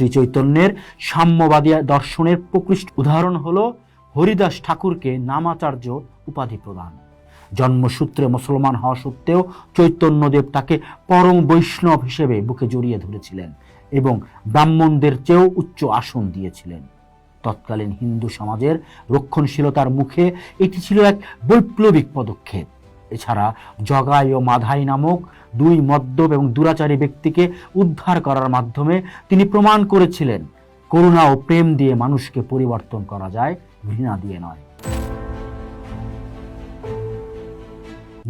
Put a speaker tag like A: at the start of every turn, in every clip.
A: শ্রী চৈতন্যের সাম্যবাদী দর্শনের প্রকৃষ্ট উদাহরণ হলো হরিদাস ঠাকুরকে নামাচার্য উপাধি প্রদান। জন্মসূত্রে মুসলমান হওয়া সত্ত্বেও চৈতন্যদেব তাকে পরম বৈষ্ণব হিসেবে বুকে জড়িয়ে ধরেছিলেন এবং ব্রাহ্মণদের চেয়েও উচ্চ আসন দিয়েছিলেন। তৎকালীন হিন্দু সমাজের রক্ষণশীলতার মুখে এটি ছিল এক বৈপ্লবিক পদক্ষেপ। এছাড়া জগাই ও মাধাই নামক দুই মদ্যপ এবং দুরাচারী ব্যক্তিকে উদ্ধার করার মাধ্যমে তিনি প্রমাণ করেছিলেন করুণা ও প্রেম দিয়ে মানুষকে পরিবর্তন করা যায়, ঘৃণা দিয়ে নয়।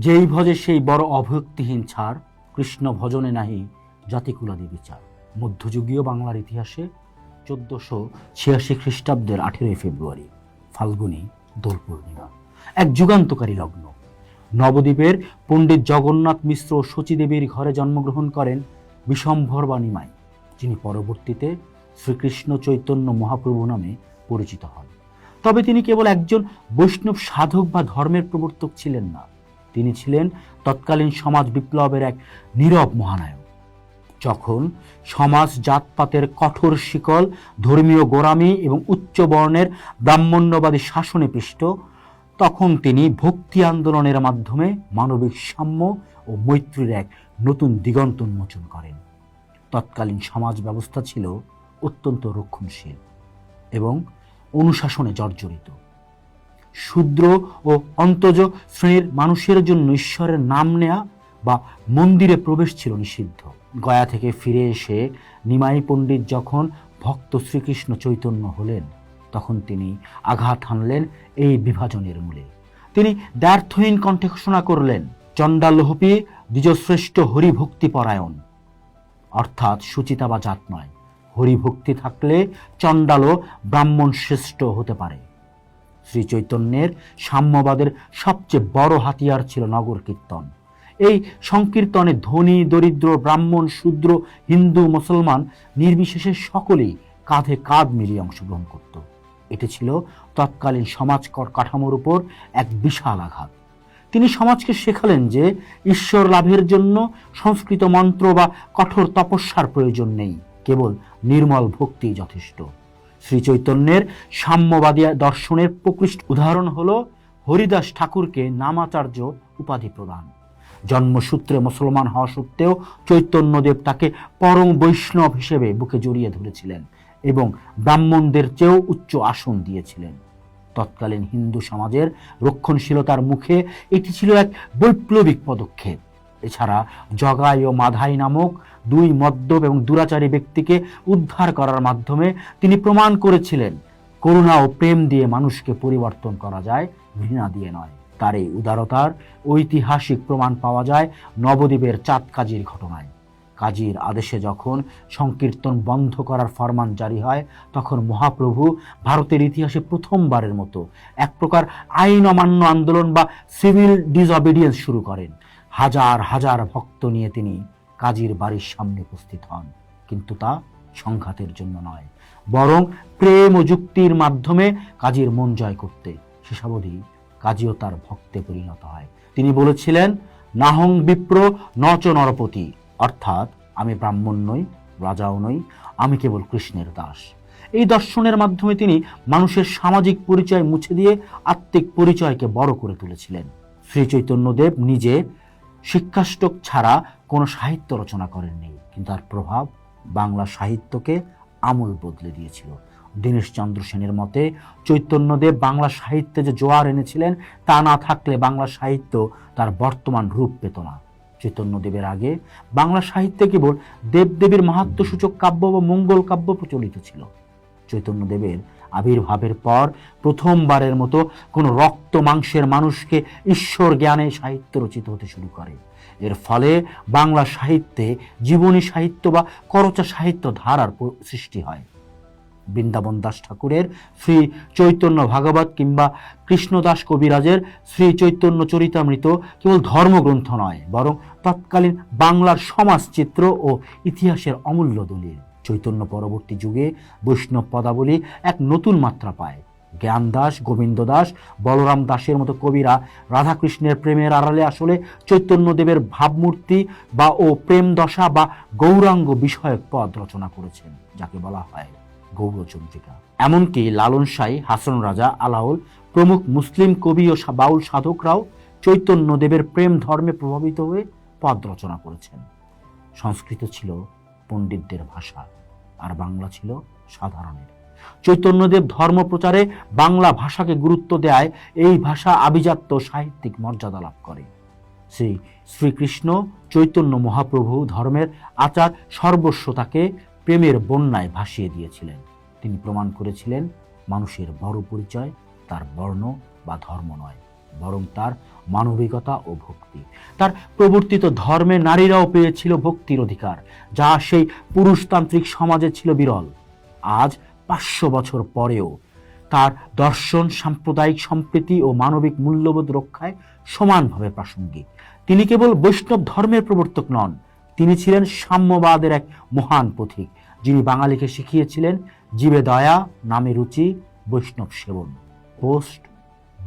A: যেই ভজে সেই বড় অভক্তিহীন ছাড়, কৃষ্ণ ভজনে নাহি জাতিকুলাদি বিচার। মধ্যযুগীয় বাংলার ইতিহাসে 1486 খ্রিস্টাব্দের 18 ফেব্রুয়ারি ফাল্গুনী দোল পূর্ণিমা এক যুগান্তকারী লগ্ন। নবদ্বীপের পণ্ডিত জগন্নাথ মিশ্র শচীদেবীর ঘরে জন্মগ্রহণ করেন বিশম্ভর বা নিমাই, যিনি পরবর্তীতে শ্রীকৃষ্ণ চৈতন্য মহাপ্রভু নামে পরিচিত হন। তবে তিনি কেবল একজন বৈষ্ণব সাধক বা ধর্মের প্রবর্তক ছিলেন না, তিনি ছিলেন তৎকালীন সমাজ বিপ্লবের এক নীরব মহানায়ক। যখন সমাজ জাতপাতের কঠোর শিকল, ধর্মীয় গোঁড়ামি এবং উচ্চ বর্ণের ব্রাহ্মণ্যবাদী শাসনে পৃষ্ট, তখন তিনি ভক্তি আন্দোলনের মাধ্যমে মানবিক সাম্য ও মৈত্রীর এক নতুন দিগন্ত উন্মোচন করেন। তৎকালীন সমাজ ব্যবস্থা ছিল অত্যন্ত রক্ষণশীল এবং অনুশাসনে জর্জরিত। শূদ্র ও অন্তজ শ্রেণীর মানুষের জন্য ঈশ্বরের নাম নেয়া বা মন্দিরে প্রবেশ ছিল নিষিদ্ধ। গয়া থেকে ফিরে এসে নিমাই পণ্ডিত যখন ভক্ত শ্রীকৃষ্ণ চৈতন্য হলেন, তখন তিনি আঘাত হানলেন এই বিভাজনের মূলে। তিনি দ্ব্যর্থহীন কণ্ঠে ঘোষণা করলেন, চণ্ডালোহপি দ্বিজশ্রেষ্ঠ হরিভক্তি পরায়ণ, অর্থাৎ সুচিতা বা জাত নয়। হরিভক্তি থাকলে চণ্ডালও ব্রাহ্মণ শ্রেষ্ঠ হতে পারে। শ্রী চৈতন্যের সাম্যবাদের সবচেয়ে বড় হাতিয়ার ছিল নগর কীর্তন। এই সংকীর্তনে ধনী দরিদ্র, ব্রাহ্মণ শূদ্র, হিন্দু মুসলমান নির্বিশেষে সকলেই কাঁধে কাঁধ মিলিয়ে অংশগ্রহণ করত। এটি ছিল তৎকালীন সমাজ কাঠামোর উপর এক বিশাল আঘাত। তিনি সমাজকে শেখালেন যে ঈশ্বর লাভের জন্য সংস্কৃত মন্ত্র বা কঠোর তপস্যার প্রয়োজন নেই, কেবল নির্মল ভক্তি যথেষ্ট। শ্রী চৈতন্যের সাম্যবাদী দর্শনের প্রকৃষ্ট উদাহরণ হলো হরিদাস ঠাকুরকে নামাচার্য উপাধি প্রদান। জন্মসূত্রে মুসলমান হওয়া সত্ত্বেও চৈতন্যদেব তাকে পরম বৈষ্ণব হিসেবে বুকে জড়িয়ে ধরেছিলেন এবং ব্রাহ্মণদের চেয়েও উচ্চ আসন দিয়েছিলেন। তৎকালীন হিন্দু সমাজের রক্ষণশীলতার মুখে এটি ছিল এক বৈপ্লবিক পদক্ষেপ। এছাড়া জগাই ও মাধাই নামক দুই মদ্যপ এবং দুরাচারী ব্যক্তিকে উদ্ধার করার মাধ্যমে তিনি প্রমাণ করেছিলেন করুণা ও প্রেম দিয়ে মানুষকে পরিবর্তন করা যায়, ঘৃণা দিয়ে নয়। তার এই উদারতার ঐতিহাসিক প্রমাণ পাওয়া যায় নবদ্বীপের চাঁদ কাজীর ঘটনায়। কাজীর আদেশে যখন সংকীর্তন বন্ধ করার ফরমান জারি হয়, তখন মহাপ্রভু ভারতের ইতিহাসে প্রথমবারের মতো এক প্রকার আইন অমান্য আন্দোলন বা সিভিল ডিসঅবিডিয়েন্স শুরু করেন। হাজার হাজার ভক্ত নিয়ে তিনি কাজীর বাড়ির সামনে উপস্থিত হন, কিন্তু তা সংঘাতের জন্য নয়, বরং প্রেম ও যুক্তির মাধ্যমে কাজীর মন জয় করতে। শেষাবধি কাজীও তার ভক্তে পরিণত হয়। তিনি বলেছিলেন, নাহং বিপ্র নচ নরপতি, অর্থাৎ আমি ব্রাহ্মণ নই, রাজাও নই, আমি কেবল কৃষ্ণের দাস। এই দর্শনের মাধ্যমে তিনি মানুষের সামাজিক পরিচয় মুছে দিয়ে আত্মিক পরিচয়কে বড় করে তুলেছিলেন। শ্রী চৈতন্যদেব নিজে শিক্ষাষ্টক ছাড়া কোনো সাহিত্য রচনা করেননি, কিন্তু তার প্রভাব বাংলা সাহিত্যকে আমূল বদলে দিয়েছিল। দীনেশচন্দ্র সেনের মতে চৈতন্যদেব বাংলা সাহিত্যে যে জোয়ার এনেছিলেন, তা না থাকলে বাংলা সাহিত্য তার বর্তমান রূপ পেত না। চৈতন্যদেবের আগে বাংলা সাহিত্যে কেবল দেবদেবীর মাহাত্ম্যসূচক কাব্য বা মঙ্গল কাব্য প্রচলিত ছিল। চৈতন্যদেবের আবির্ভাবের পর প্রথমবারের মতো কোনো রক্ত মাংসের মানুষকে ঈশ্বর জ্ঞানে সাহিত্য রচিত হতে শুরু করে। এর ফলে বাংলা সাহিত্যে জীবনী সাহিত্য বা করচা সাহিত্য ধারার সৃষ্টি হয়। বৃন্দাবন দাস ঠাকুরের শ্রী চৈতন্য ভাগবত কিংবা কৃষ্ণদাস কবিরাজের শ্রী চৈতন্য চরিতামৃত কেবল ধর্মগ্রন্থ নয়, বরং তৎকালীন বাংলার সমাজচিত্র ও ইতিহাসের অমূল্য দলিল। চৈতন্য পরবর্তী যুগে বৈষ্ণব পদাবলী এক নতুন মাত্রা পায়। জ্ঞান দাস, গোবিন্দ দাস, বলরাম দাসের মতো কবিরা রাধাকৃষ্ণের প্রেমের আড়ালে আসলে চৈতন্যদেবের ভাবমূর্তি ও প্রেম দশা বা গৌরাঙ্গ বিষয়ক পদ রচনা করেছেন, যাকে বলা হয় গৌরচন্দ্রিকা। এমনকি লালন সাঁই, হাসন রাজা, আলাওল প্রমুখ মুসলিম কবি ও বাউল সাধকরাও চৈতন্যদেবের প্রেম ধর্মে প্রভাবিত হয়ে পদ রচনা করেছেন। সংস্কৃত ছিল পণ্ডিতদের ভাষা, আর বাংলা ছিল সাধারণের। চৈতন্যদেব ধর্ম প্রচারে বাংলা ভাষাকে গুরুত্ব দেয় এই ভাষা আভিজাত্য সাহিত্যিক মর্যাদা লাভ করে। শ্রীকৃষ্ণ চৈতন্য মহাপ্রভু ধর্মের আচার সর্বস্ব তাকে প্রেমের বন্যায় ভাসিয়ে দিয়েছিলেন। তিনি প্রমাণ করেছিলেন মানুষের বড় পরিচয় তার বর্ণ বা ধর্ম নয়, বরং তার মানবিকতা ও ভক্তি। তার প্রবর্তিত ধর্মে নারীরাও পেয়েছিল ভক্তির অধিকার, যা সেই পুরুষতান্ত্রিক সমাজে ছিল বিরল। আজ 500 বছর পরেও তার দর্শন সাম্প্রদায়িক সম্প্রীতি ও মানবিক মূল্যবোধ রক্ষায় সমানভাবে প্রাসঙ্গিক। তিনি কেবল বৈষ্ণব ধর্মের প্রবর্তক নন, তিনি ছিলেন সাম্যবাদের এক মহান পথিক, যিনি বাঙালিকে শিখিয়েছিলেন জীবে দয়া, নামে রুচি, বৈষ্ণব সেবন। পোস্ট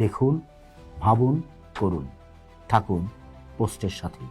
A: দেখুন, ভাবুন, করুন। থাকুন পোস্টের সাথে।